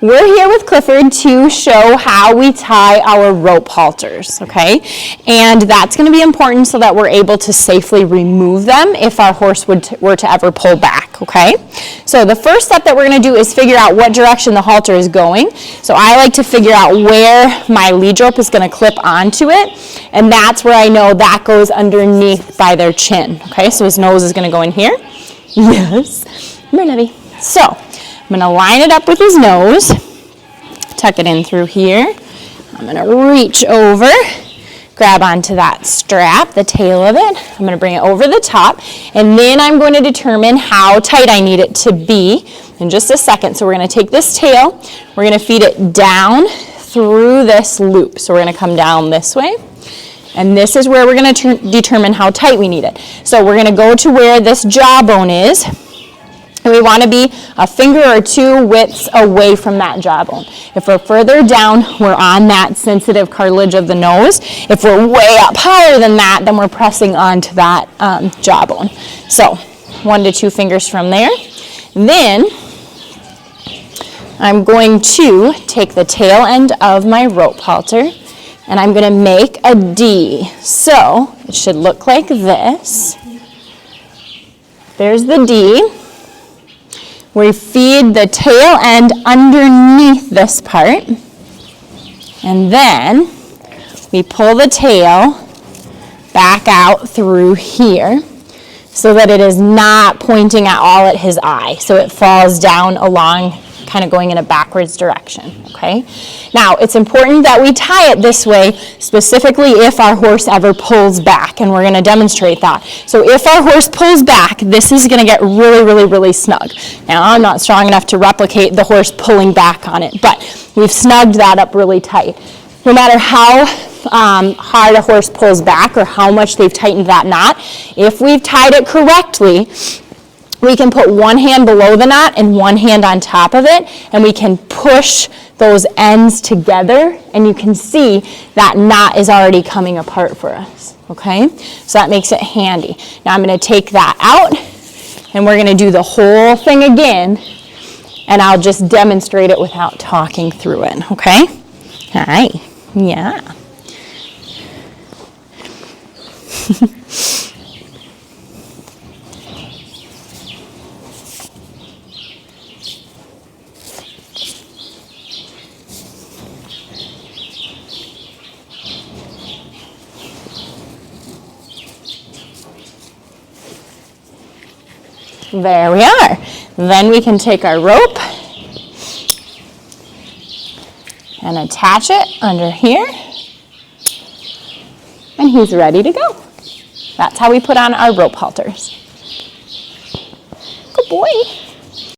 we're here with Clifford to show how we tie our rope halters, okay? And that's going to be important so that we're able to safely remove them if our horse were to ever pull back, okay? So the first step that we're going to do is figure out what direction the halter is going. So I like to figure out where my lead rope is going to clip onto it, and that's where I know that goes underneath by their chin, okay? So his nose is going to go in here. Yes. Come here, Nebby. So I'm going to line it up with his nose, tuck it in through here. I'm going to reach over, grab onto that strap, the tail of it. I'm going to bring it over the top, and then I'm going to determine how tight I need it to be in just a second. So we're going to take this tail, we're going to feed it down through this loop. So we're going to come down this way, and this is where we're going to determine how tight we need it. So we're going to go to where this jawbone is, and we want to be a finger or two widths away from that jawbone. If we're further down, we're on that sensitive cartilage of the nose. If we're way up higher than that, then we're pressing onto that jawbone. So 1 to 2 fingers from there. Then I'm going to take the tail end of my rope halter, and I'm going to make a D. So it should look like this. There's the D. We feed the tail end underneath this part, and then we pull the tail back out through here so that it is not pointing at all at his eye. So it falls down along, kind of going in a backwards direction, okay? Now, it's important that we tie it this way, specifically if our horse ever pulls back, and we're going to demonstrate that. So if our horse pulls back, this is going to get really, really, really snug. Now, I'm not strong enough to replicate the horse pulling back on it, but we've snugged that up really tight. No matter how hard a horse pulls back or how much they've tightened that knot, if we've tied it correctly, we can put one hand below the knot and one hand on top of it, and we can push those ends together, and you can see that knot is already coming apart for us, okay? So that makes it handy. Now I'm going to take that out, and we're going to do the whole thing again, and I'll just demonstrate it without talking through it, okay? Hi. Yeah. There we are. Then we can take our rope and attach it under here, and he's ready to go. That's how we put on our rope halters. Good boy.